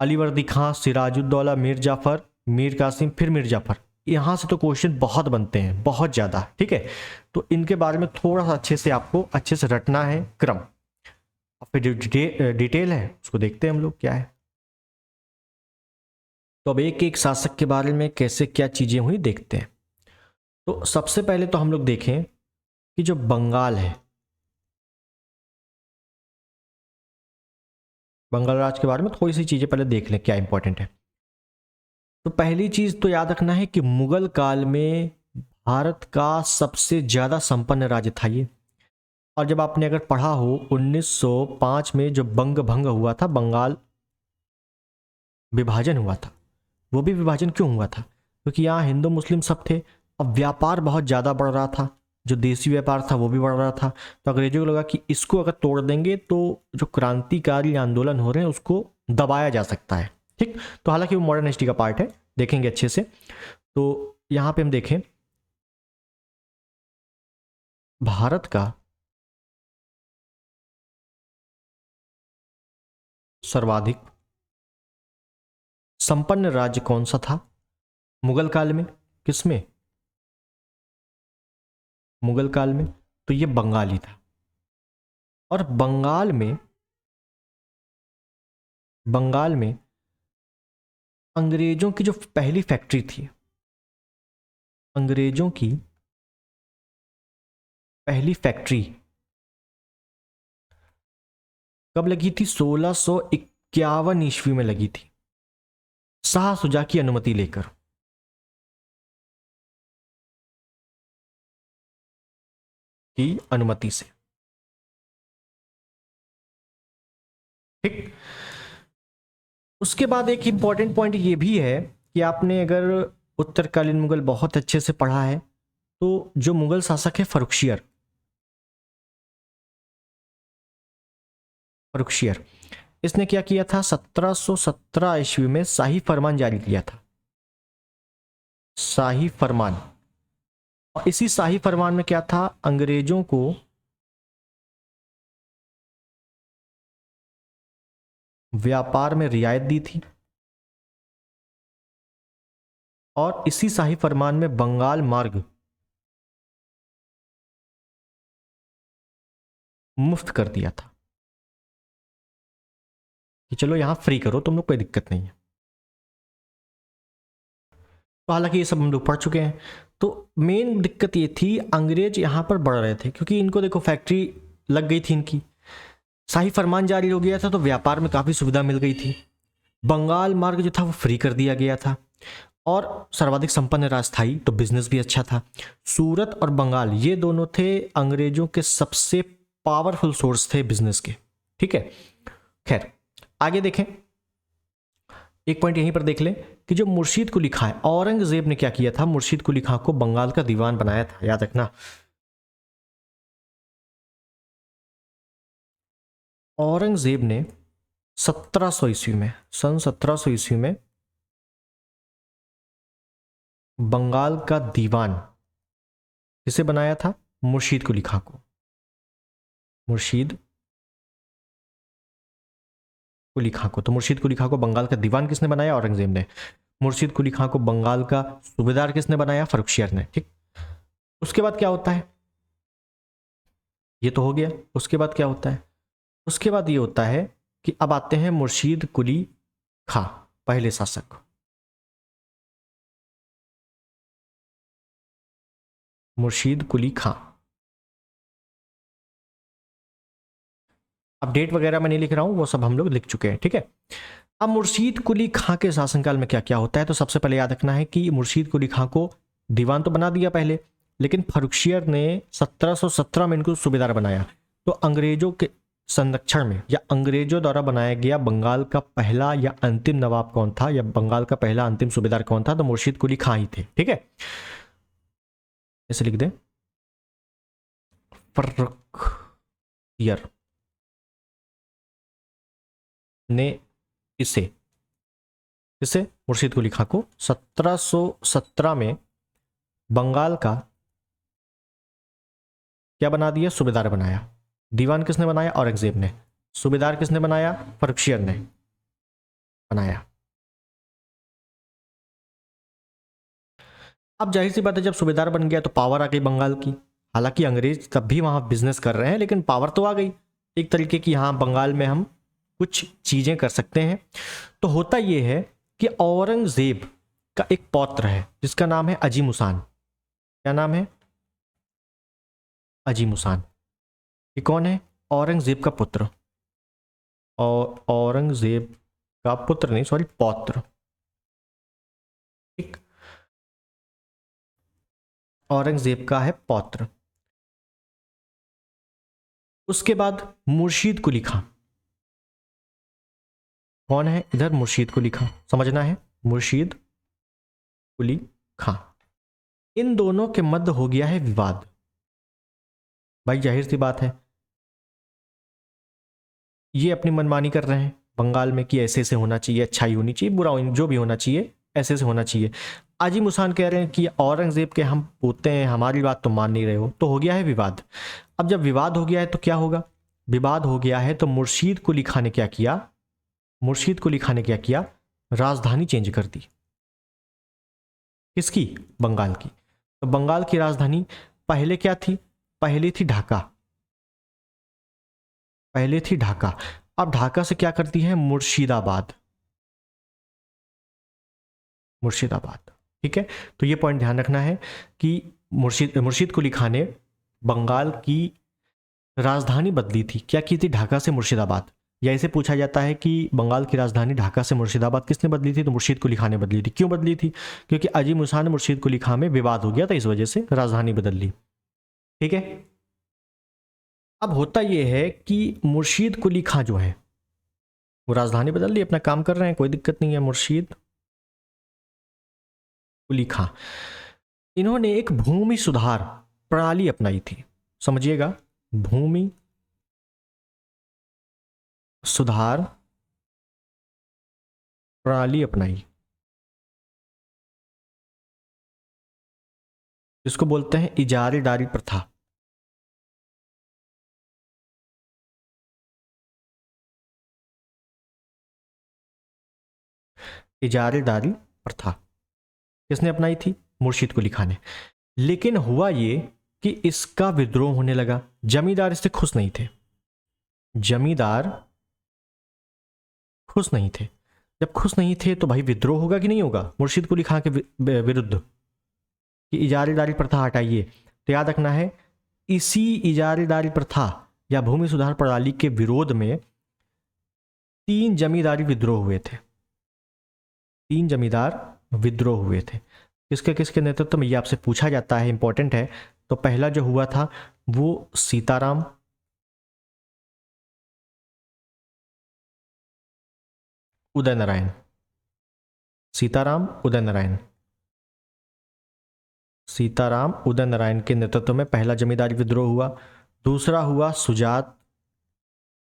अलीवर्दी खां, सिराजुद्दौला, मीर जाफर, मीर कासिम, फिर मीर जाफर। यहाँ से तो क्वेश्चन बहुत बनते हैं, बहुत ज़्यादा। ठीक है, तो इनके बारे में थोड़ा सा अच्छे से आपको अच्छे से रटना है क्रम। और फिर जो डिटेल है उसको देखते हैं हम लोग क्या है। तो अब एक एक शासक के बारे में कैसे क्या चीज़ें हुई देखते हैं। तो सबसे पहले तो हम लोग देखें कि जो बंगाल है, बंगाल राज के बारे में थोड़ी सी चीज़ें पहले देख लें क्या इंपॉर्टेंट है। तो पहली चीज़ तो याद रखना है कि मुगल काल में भारत का सबसे ज़्यादा संपन्न राज्य था ये। और जब आपने अगर पढ़ा हो 1905 में जो बंग भंग हुआ था, बंगाल विभाजन हुआ था, वो भी विभाजन क्यों हुआ था? क्योंकि यहाँ हिंदू मुस्लिम सब थे। अब व्यापार बहुत ज़्यादा बढ़ रहा था, जो देसी व्यापार था वो भी बढ़ रहा था। तो अंग्रेजों को लगा कि इसको अगर तोड़ देंगे तो जो क्रांतिकारी आंदोलन हो रहे हैं उसको दबाया जा सकता है। ठीक, तो हालांकि वो मॉडर्न हिस्ट्री का पार्ट है, देखेंगे अच्छे से। तो यहाँ पे हम देखें भारत का सर्वाधिक संपन्न राज्य कौन सा था मुगल काल में? किसमें? मुगल काल में। तो ये बंगाल ही था। और बंगाल में अंग्रेजों की जो पहली फैक्ट्री थी, अंग्रेजों की पहली फैक्ट्री कब लगी थी? 1651 ईस्वी में लगी थी, शाह सुजा की अनुमति लेकर। की अनुमति से। ठीक, उसके बाद एक इंपॉर्टेंट पॉइंट ये भी है कि आपने अगर उत्तरकालीन मुगल बहुत अच्छे से पढ़ा है तो जो मुगल शासक है फर्रुखशियर, फर्रुखशियर, इसने क्या किया था? 1717 ईस्वी में शाही फरमान जारी किया था, शाही फरमान। और इसी शाही फरमान में क्या था? अंग्रेजों को व्यापार में रियायत दी थी और इसी शाही फरमान में बंगाल मार्ग मुफ्त कर दिया था कि चलो यहां फ्री करो तुम लोग, कोई दिक्कत नहीं है। तो हालांकि ये सब हम लोग पढ़ चुके हैं। तो मेन दिक्कत ये थी, अंग्रेज यहां पर बढ़ रहे थे क्योंकि इनको देखो फैक्ट्री लग गई थी इनकी, शाही फरमान जारी हो गया था तो व्यापार में काफ़ी सुविधा मिल गई थी। बंगाल मार्ग जो था वो फ्री कर दिया गया था और सर्वाधिक संपन्न राज्य था ही, तो बिजनेस भी अच्छा था। सूरत और बंगाल ये दोनों थे अंग्रेजों के सबसे पावरफुल सोर्स थे बिजनेस के। ठीक है, खैर आगे देखें। एक पॉइंट यहीं पर देख लें कि जो मुर्शीद कुली खां है, औरंगजेब ने क्या किया था? मुर्शीद कुली खां को बंगाल का दीवान बनाया था, याद रखना। औरंगजेब ने 1700 ईस्वी में, सन 1700 ईस्वी में बंगाल का दीवान किसे बनाया था? मुर्शीद कुली खां को। मुर्शीद कुली खां को। तो मुर्शीद कुली खां को बंगाल का दीवान किसने बनाया? औरंगजेब ने। मुर्शीद कुली खां को बंगाल का सूबेदार किसने बनाया? फर्रुखशियर ने। ठीक, उसके बाद क्या होता है? ये तो हो गया। उसके बाद क्या होता है? उसके बाद ये होता है कि अब आते हैं मुर्शीद कुली खां, पहले शासक। मुर्शीद कुली खां। अब डेट वगैरह मैं नहीं लिख रहा हूं, वो सब हम लोग लिख चुके हैं। ठीक है, अब मुर्शीद कुली खां के शासनकाल में क्या क्या होता है? तो सबसे पहले याद रखना है कि मुर्शीद कुली खां को दीवान तो बना दिया पहले, लेकिन फर्रुखशियर ने 1717 में इनको सूबेदार बनाया। तो अंग्रेजों के संरक्षण में या अंग्रेजों द्वारा बनाया गया बंगाल का पहला या अंतिम नवाब कौन था, या बंगाल का पहला अंतिम सूबेदार कौन था? तो मुर्शीद कुली खां ही थे। ठीक है, ऐसे लिख दें, फर्रुखशियर ने इसे मुर्शीद कुली खां को 1717 में बंगाल का क्या बना दिया? सूबेदार बनाया। दीवान किसने बनाया? औरंगजेब ने। सूबेदार किसने बनाया? फर्रुखशियर ने बनाया। अब जाहिर सी बात है, जब सूबेदार बन गया तो पावर आ गई बंगाल की। हालांकि अंग्रेज तब भी वहां बिजनेस कर रहे हैं, लेकिन पावर तो आ गई एक तरीके की। हाँ, बंगाल में हम कुछ चीजें कर सकते हैं। तो होता यह है कि औरंगजेब का एक पौत्र है जिसका नाम है अजीमुसान। क्या नाम है? अजीमुसान। ये कौन है? औरंगजेब का पुत्र। और औरंगजेब का पुत्र नहीं, सॉरी, पौत्र। ठीक, औरंगजेब का है पौत्र। उसके बाद मुर्शीद कुली खां। कौन है इधर? मुर्शीद कुली खां, समझना है, मुर्शीद कुली खां। इन दोनों के मध्य हो गया है विवाद। भाई जाहिर सी बात है, ये अपनी मनमानी कर रहे हैं बंगाल में कि ऐसे ऐसे होना चाहिए, अच्छाई होनी चाहिए, बुरा जो भी होना चाहिए ऐसे ऐसे होना चाहिए। आजीमुसान कह रहे हैं कि औरंगजेब के हम पोते हैं, हमारी बात तो मान नहीं रहे हो। तो हो गया है विवाद। अब जब विवाद हो गया है तो क्या होगा? विवाद हो गया है तो मुर्शीद कुली खां ने क्या किया? मुर्शीद कुली खां ने क्या किया? राजधानी चेंज कर दी। किसकी? बंगाल की। तो बंगाल की राजधानी पहले क्या थी? पहले थी ढाका। पहले थी ढाका। अब ढाका से क्या करती है? मुर्शिदाबाद। मुर्शिदाबाद। ठीक है, तो ये पॉइंट ध्यान रखना है कि मुर्शीद कुली खां ने बंगाल की राजधानी बदली थी। क्या की थी? ढाका से मुर्शिदाबाद। या इसे पूछा जाता है कि बंगाल की राजधानी ढाका से मुर्शिदाबाद किसने बदली थी? तो मुर्शीद कुली खां ने बदली थी। क्यों बदली थी? क्योंकि अजीमुसान मुर्शीद कुली खां में विवाद हो गया था, इस वजह से राजधानी बदल ली। ठीक है, अब होता यह है कि मुर्शीद कुली खां जो है वो राजधानी बदल ली, अपना काम कर रहे हैं, कोई दिक्कत नहीं है। मुर्शीद कुली खां, इन्होंने एक भूमि सुधार प्रणाली अपनाई थी। समझिएगा, भूमि सुधार प्रणाली अपनाई, जिसको बोलते हैं इजारेदारी प्रथा। इजारेदारी प्रथा किसने अपनाई थी? मुर्शीद कुली खां ने। लेकिन हुआ ये कि इसका विद्रोह होने लगा। जमींदार इससे खुश नहीं थे। जमींदार खुश नहीं थे। जब खुश नहीं थे तो भाई विद्रोह होगा कि नहीं होगा मुर्शीद कुली खां के विरुद्ध कि इजारेदारी प्रथा हटाइए। तो याद रखना है, इसी इजारेदारी प्रथा या भूमि सुधार प्रणाली के विरोध में 3 जमींदारी विद्रोह हुए थे। 3 जमींदार विद्रोह हुए थे। किसके किसके नेतृत्व में, ये आपसे पूछा जाता है, इंपॉर्टेंट है। तो पहला जो हुआ था वो सीताराम उदय नारायण। सीताराम उदय नारायण। सीताराम उदय नारायण के नेतृत्व में पहला जमींदारी विद्रोह हुआ। दूसरा हुआ सुजात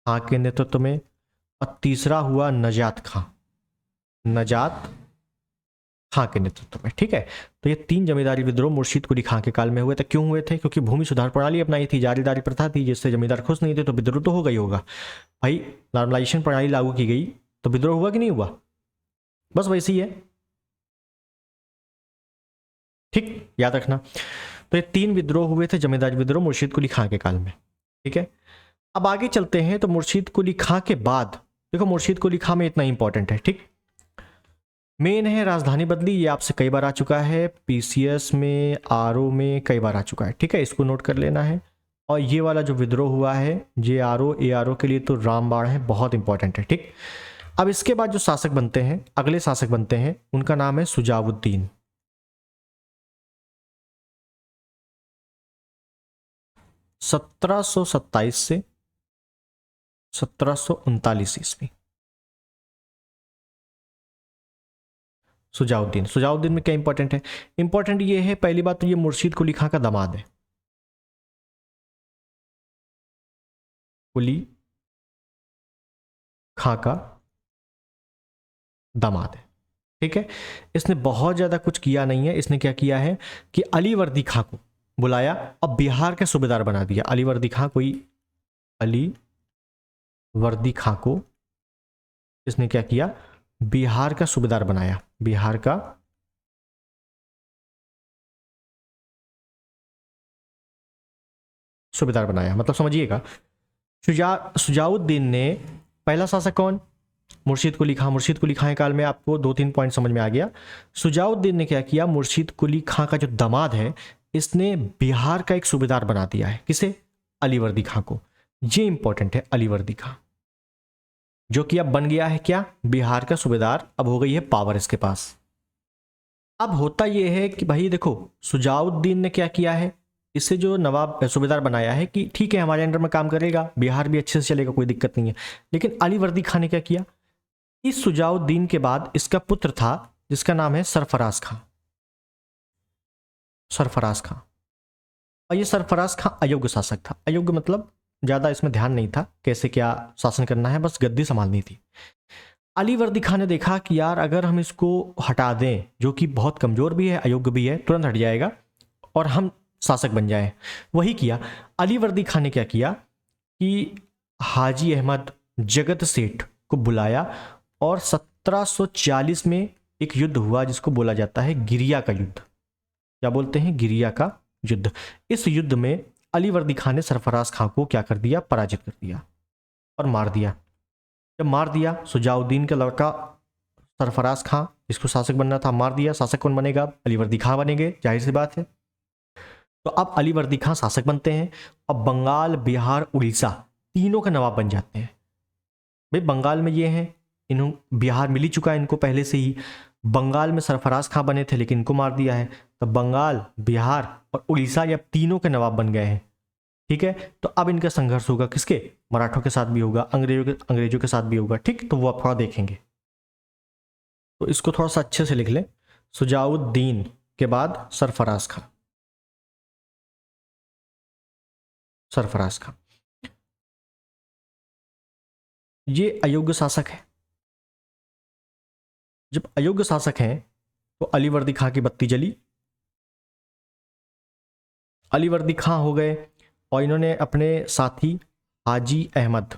खां के नेतृत्व में। और तीसरा हुआ नजात खां, नजात खां के नेतृत्व में। ठीक है, तो ये 3 जमींदारी विद्रोह मुर्शीद कुली खां के काल में हुए थे। क्यों हुए थे? क्योंकि भूमि सुधार प्रणाली अपनाई थी, जारीदारी प्रथा थी, जिससे जमींदार खुश नहीं थे, तो विद्रोह तो होगा ही होगा भाई। नॉर्मलाइजेशन प्रणाली लागू की गई तो विद्रोह हुआ कि नहीं हुआ? बस वैसे ही है, ठीक, याद रखना। तो ये 3 विद्रोह हुए थे जमींदारी विद्रोह मुर्शीद कुली खां के काल में। ठीक है, अब आगे चलते हैं। तो मुर्शीद कुली खां के बाद देखो, मुर्शीद कुली खां में इतना इंपॉर्टेंट है, ठीक, मेन है राजधानी बदली, ये आपसे कई बार आ चुका है, पीसीएस में, आरओ में कई बार आ चुका है। ठीक है, इसको नोट कर लेना है। और ये वाला जो विद्रोह हुआ है JRO ARO के लिए तो रामबाण है, बहुत इंपॉर्टेंट है। ठीक, अब इसके बाद जो शासक बनते हैं, अगले शासक बनते हैं, उनका नाम है सुजाउद्दीन। 1727 से 1739 ईस्वी। सुजाउद्दीन, सुजाउद्दीन में क्या इंपॉर्टेंट है? इंपॉर्टेंट ये है, पहली बात तो ये मुर्शीद कुली खां का दामाद है, कुली खां का दामाद है। ठीक है, इसने बहुत ज्यादा कुछ किया नहीं है। इसने क्या किया है कि अलीवर्दी खां को बुलाया और बिहार के सूबेदार बना दिया। अलीवर्दी खां को इसने क्या किया? बिहार का सूबेदार बनाया, बिहार का सूबेदार बनाया। मतलब समझिएगा, सुजाउद्दीन ने, पहला शासक कौन? मुर्शीद कुली खां। मुर्शीद कुली खां के काल में आपको 2-3 पॉइंट समझ में आ गया। सुजाउद्दीन ने क्या किया? मुर्शीद कुली खां का जो दामाद है, इसने बिहार का एक सूबेदार बना दिया है। किसे? अलीवर्दी खां को। ये इंपॉर्टेंट है, अलीवर्दी खां, जो कि अब बन गया है क्या? बिहार का सूबेदार। अब हो गई है पावर इसके पास। अब होता यह है कि भाई देखो, सुजाउद्दीन ने क्या किया है, इससे जो नवाब सूबेदार बनाया है कि ठीक है हमारे अंडर में काम करेगा, बिहार भी अच्छे से चलेगा, कोई दिक्कत नहीं है। लेकिन अलीवर्दी खां ने क्या किया? इस सुजाउद्दीन के बाद इसका पुत्र था जिसका नाम है सरफराज खां। सरफराज खां, और ये सरफराज खां अयोग्य शासक था। अयोग्य मतलब ज्यादा इसमें ध्यान नहीं था कैसे क्या शासन करना है, बस गद्दी संभालनी थी। अलीवर्दी खां ने देखा कि यार अगर हम इसको हटा दें, जो कि बहुत कमजोर भी है, अयोग्य भी है, तुरंत हट जाएगा और हम शासक बन जाएं। वही किया। अलीवर्दी खां ने क्या किया कि हाजी अहमद जगत सेठ को बुलाया और 1740 में एक युद्ध हुआ जिसको बोला जाता है गिरिया का युद्ध। क्या बोलते हैं? गिरिया का युद्ध। इस युद्ध में अलीवर्दी खां ने सरफराज खां को क्या कर दिया? पराजित कर दिया और मार दिया। जब मार दिया, सुजाउद्दीन का लड़का सरफराज खां, जिसको शासक बनना था, मार दिया। शासक कौन बनेगा? अलीवर्दी खां बनेंगे, जाहिर सी बात है। तो अब अलीवर्दी खां शासक बनते हैं और बंगाल, बिहार, उड़ीसा तीनों का नवाब बन जाते हैं। भाई बंगाल में ये हैं, इन्हों बिहार मिल ही चुका है इनको पहले से ही। बंगाल में सरफराज खां बने थे लेकिन इनको मार दिया है। तो बंगाल, बिहार और उड़ीसा ये अब तीनों के नवाब बन गए हैं। ठीक है, तो अब इनका संघर्ष होगा किसके? मराठों के साथ भी होगा, अंग्रेजों के साथ भी होगा। ठीक, तो वो आप थोड़ा देखेंगे, तो इसको थोड़ा सा अच्छे से लिख लें। सुजाउद्दीन के बाद सरफराज खां, सरफराज खां ये अयोग्य शासक है। जब अयोग्य शासक हैं तो अलीवर्दी खां की बत्ती जली। अलीवर्दी खां हो गए और इन्होंने अपने साथी हाजी अहमद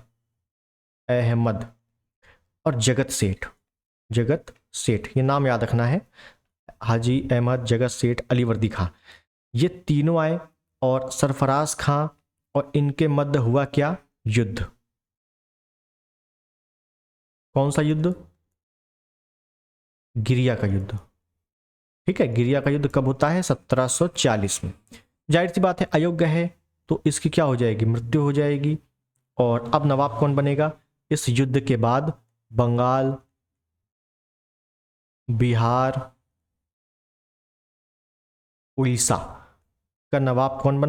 और जगत सेठ, ये नाम याद रखना है, हाजी अहमद, जगत सेठ, अलीवर्दी खां, ये तीनों आए और सरफराज खां और इनके मध्य हुआ क्या? युद्ध। कौन सा युद्ध? गिरिया का युद्ध। ठीक है, गिरिया का युद्ध कब होता है? 1740 में। जाहिर सी बात है अयोग्य है तो इसकी क्या हो जाएगी? मृत्यु हो जाएगी। और अब नवाब कौन बनेगा? इस युद्ध के बाद बंगाल, बिहार, उड़ीसा का नवाब कौन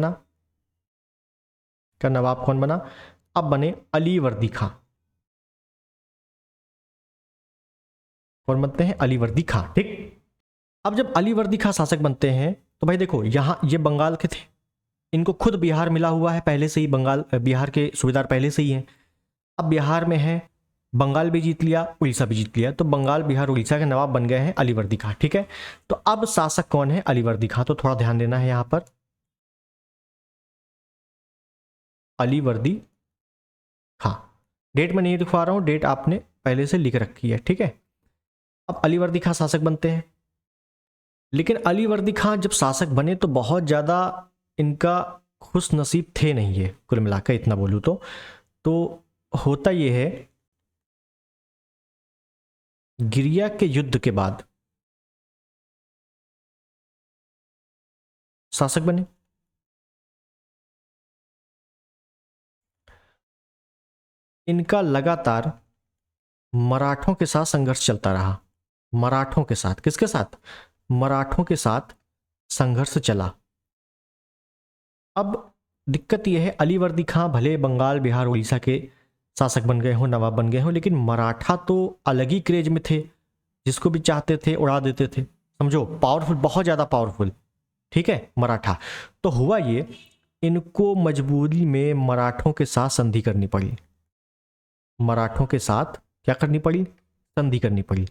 बना? अब बने अलीवर्दी खां। कौन बनते हैं? अलीवर्दी खां। ठीक, अब जब अलीवर्दी खां शासक बनते हैं तो भाई देखो, यहां ये बंगाल के थे, इनको खुद बिहार मिला हुआ है पहले से ही, बंगाल बिहार के सूबेदार पहले से ही हैं। अब बिहार में है बंगाल भी जीत लिया, उड़ीसा भी जीत लिया, तो बंगाल बिहार उड़ीसा के नवाब बन गए हैं अलीवर्दी खां। ठीक है, तो अब शासक कौन है? अलीवर्दी खां। तो थोड़ा ध्यान देना है यहां पर, अलीवर्दी खां। डेट मैं नहीं दिखा रहा हूं, डेट आपने पहले से लिख रखी है। ठीक है, अब अलीवर्दी खां शासक बनते हैं, लेकिन अलीवर्दी खां जब शासक बने तो बहुत ज़्यादा इनका खुश नसीब थे नहीं ये, कुल मिलाकर इतना बोलूँ तो होता ये है, गिरिया के युद्ध के बाद शासक बने। इनका लगातार मराठों के साथ संघर्ष चलता रहा। मराठों के साथ, किसके साथ? मराठों के साथ संघर्ष चला। अब दिक्कत यह है, अलीवर्दी खां भले बंगाल बिहार उड़ीसा के शासक बन गए हों, नवाब बन गए हों, लेकिन मराठा तो अलग ही क्रेज में थे, जिसको भी चाहते थे उड़ा देते थे। समझो, पावरफुल, बहुत ज़्यादा पावरफुल। ठीक है, मराठा। तो हुआ ये, इनको मजबूरी में मराठों के साथ संधि करनी पड़ी। मराठों के साथ क्या करनी पड़ी? संधि करनी पड़ी।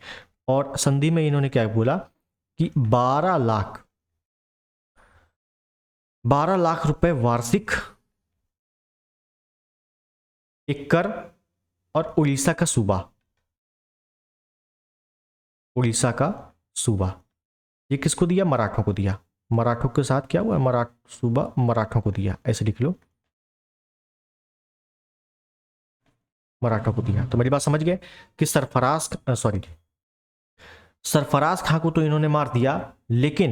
और संधि में इन्होंने क्या बोला कि 12 लाख रुपए वार्षिक एक कर, और उड़ीसा का सूबा, उड़ीसा का सूबा, ये किसको दिया? मराठों को दिया। मराठों के साथ क्या हुआ? सूबा मराठों को दिया, ऐसे लिख लो, मराठों को दिया। तो मेरी बात समझ गए कि सरफराज खां को तो इन्होंने मार दिया, लेकिन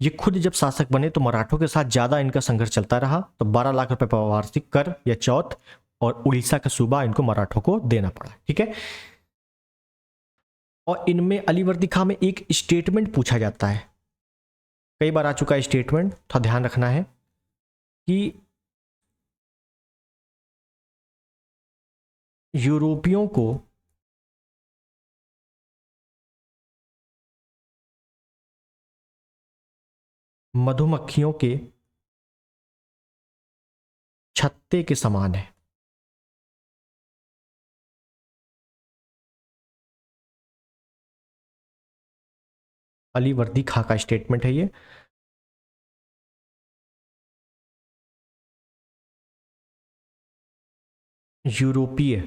ये खुद जब शासक बने तो मराठों के साथ ज्यादा इनका संघर्ष चलता रहा। तो 12 लाख रुपए वार्षिक कर या चौथ और उड़ीसा का सूबा इनको मराठों को देना पड़ा। ठीक है, और इनमें अलीवर्दी खां में एक स्टेटमेंट पूछा जाता है, कई बार आ चुका है स्टेटमेंट, थोड़ा ध्यान रखना है कि यूरोपियों को मधुमक्खियों के छत्ते के समान है। अलीवर्दी खां का स्टेटमेंट है ये। यूरोपीय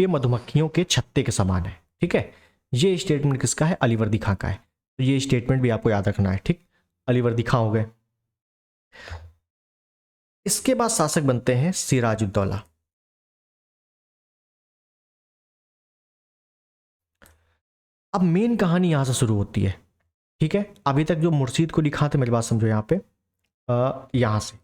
मधुमक्खियों के छत्ते के समान है। ठीक है, ये स्टेटमेंट किसका है? अलीवर्दी खां का है। तो ये स्टेटमेंट भी आपको याद रखना है। ठीक, अलीवर्दी खां हो गए। इसके बाद शासक बनते हैं सिराजुद्दौला। अब मेन कहानी यहां से शुरू होती है। ठीक है, अभी तक जो मुर्शीद को लिखा था, मेरी बात समझो यहां पे, यहां से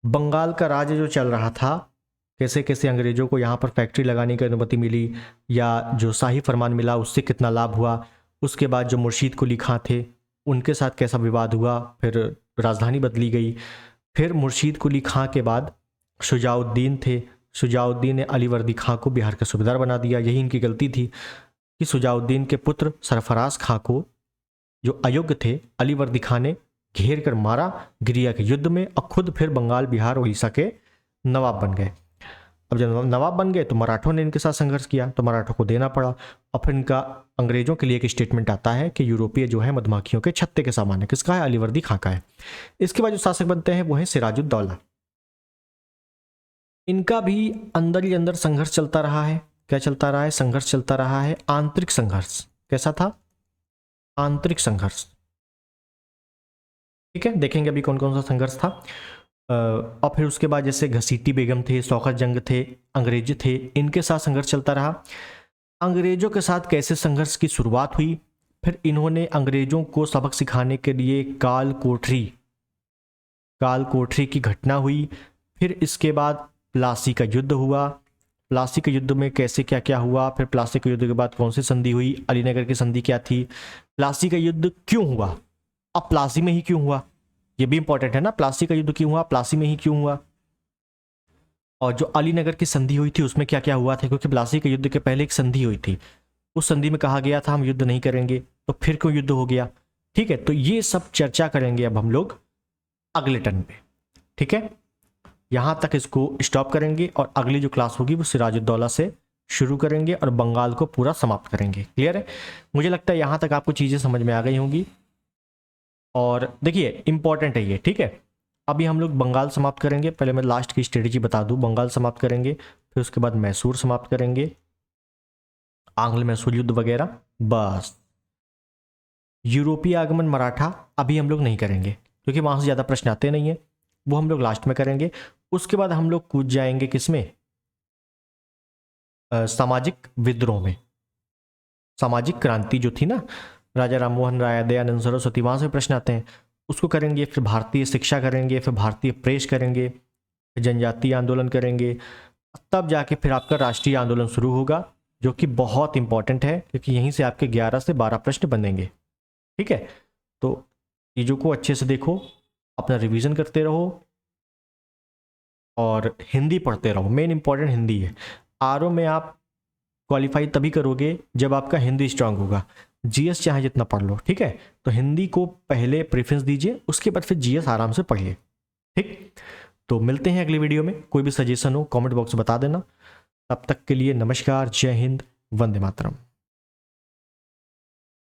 बंगाल का राज्य जो चल रहा था, कैसे कैसे अंग्रेजों को यहाँ पर फैक्ट्री लगाने की अनुमति मिली, या जो शाही फरमान मिला उससे कितना लाभ हुआ। उसके बाद जो मुर्शीद को लिखा थे उनके साथ कैसा विवाद हुआ, फिर राजधानी बदली गई। फिर मुर्शीद कुली खां के बाद शुजाउद्दीन थे, शुजाउद्दीन ने अलीवर्दी खां को बिहार का सूबेदार बना दिया। यही इनकी गलती थी कि शुजाउद्दीन के पुत्र सरफराज खां को, जो अयोग्य थे, अलीवर्दी खां ने घेर कर मारा गिरिया के युद्ध में, और खुद फिर बंगाल बिहार उड़ीसा के नवाब बन गए। अब जब नवाब बन गए तो मराठों ने इनके साथ संघर्ष किया, तो मराठों को देना पड़ा। और फिर इनका अंग्रेजों के लिए एक स्टेटमेंट आता है कि यूरोपीय जो है मधुमक्खियों के छत्ते के समान है। किसका है? अलीवर्दी खां का है। इसके बाद जो शासक बनते हैं वो है सिराजुद्दौला। इनका भी अंदर ही अंदर संघर्ष चलता रहा है। क्या चलता रहा है? संघर्ष चलता रहा है, आंतरिक संघर्ष। कैसा था? आंतरिक संघर्ष। ठीक है, देखेंगे अभी कौन कौन सा संघर्ष था। और फिर उसके बाद जैसे घसीटी बेगम थे, शौकत जंग थे, अंग्रेज थे, इनके साथ संघर्ष चलता रहा। अंग्रेजों के साथ कैसे संघर्ष की शुरुआत हुई, फिर इन्होंने अंग्रेजों को सबक सिखाने के लिए काल कोठरी की घटना हुई। फिर इसके बाद प्लासी का युद्ध हुआ। प्लासी के युद्ध में कैसे क्या क्या हुआ, फिर प्लासी के युद्ध के बाद कौन सी संधि हुई, अलीनगर की संधि क्या थी, प्लासी का युद्ध क्यों हुआ, अब प्लासी में ही क्यों हुआ, ये भी इंपॉर्टेंट है ना। प्लासी का युद्ध क्यों हुआ, प्लासी में ही क्यों हुआ, और जो अलीनगर की संधि हुई थी उसमें क्या क्या हुआ था, क्योंकि प्लासी के युद्ध के पहले एक संधि हुई थी, उस संधि में कहा गया था हम युद्ध नहीं करेंगे, तो फिर क्यों युद्ध हो गया। ठीक है, तो ये सब चर्चा करेंगे अब हम लोग अगले टर्न पे। ठीक है, यहाँ तक इसको स्टॉप करेंगे और अगली जो क्लास होगी वो सिराजुद्दौला से शुरू करेंगे और बंगाल को पूरा समाप्त करेंगे। क्लियर है? मुझे लगता है यहाँ तक आपको चीज़ें समझ में आ गई होंगी। और देखिए इंपॉर्टेंट है ये, ठीक है। अभी हम लोग बंगाल समाप्त करेंगे, पहले मैं लास्ट की स्ट्रेटेजी बता दूं। बंगाल समाप्त करेंगे, फिर उसके बाद मैसूर समाप्त करेंगे, आंग्ल मैसूर युद्ध वगैरह। बस यूरोपीय आगमन मराठा अभी हम लोग नहीं करेंगे क्योंकि वहां से ज़्यादा प्रश्न आते नहीं है, वो हम लोग लास्ट में करेंगे। उसके बाद हम लोग कूद जाएंगे किसमें, सामाजिक विद्रोह में। सामाजिक क्रांति जो थी ना, राजा राममोहन राय, दयानंद सरस्वती, वहां से प्रश्न आते हैं, उसको करेंगे। फिर भारतीय शिक्षा करेंगे, फिर भारतीय प्रेस करेंगे, फिर जनजातीय आंदोलन करेंगे, तब जाके फिर आपका राष्ट्रीय आंदोलन शुरू होगा, जो कि बहुत इंपॉर्टेंट है क्योंकि यहीं से आपके 11 से 12 प्रश्न बनेंगे। ठीक है, तो चीज़ों को अच्छे से देखो, अपना रिवीजन करते रहो और हिंदी पढ़ते रहो। मेन इंपॉर्टेंट हिंदी है। आरओ में आप क्वालिफाई तभी करोगे जब आपका हिंदी स्ट्रांग होगा। जीएस चाहे जितना पढ़ लो, ठीक है, तो हिंदी को पहले प्रेफरेंस दीजिए, उसके बाद फिर जीएस आराम से पढ़िए। ठीक, तो मिलते हैं अगली वीडियो में। कोई भी सजेशन हो कमेंट बॉक्स में बता देना। तब तक के लिए नमस्कार, जय हिंद, वंदे मातरम।